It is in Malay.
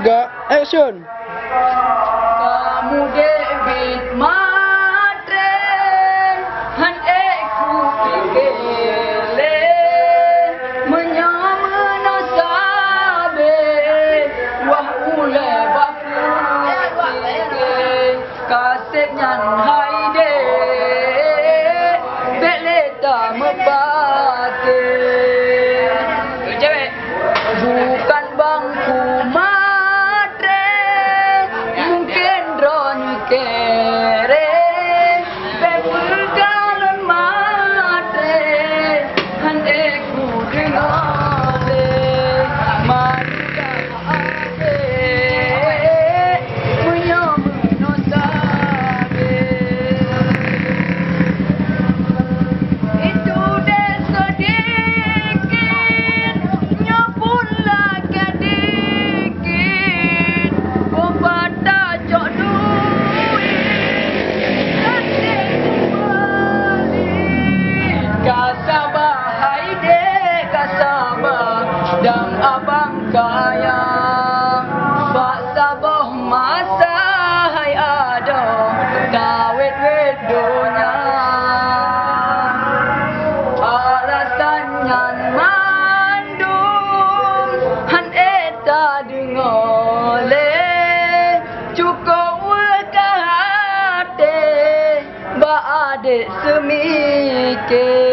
juga. Action. Kamu David Matre han aku pikele menyamana sabe wah ule baku kasih nyan haide beleta mebate bukan bangku matre mungkin dron kere bepergalon matre hande ku dengale manusia ade punya menosabe itu desa dikit nyopun lagi dikit bobata jok duit kate kembali kasabah haide kasabah dan abang kaya bak sabah masa hai ada dawet wedonya alasannya mandum han eta dengole cukup wakate ba adik semike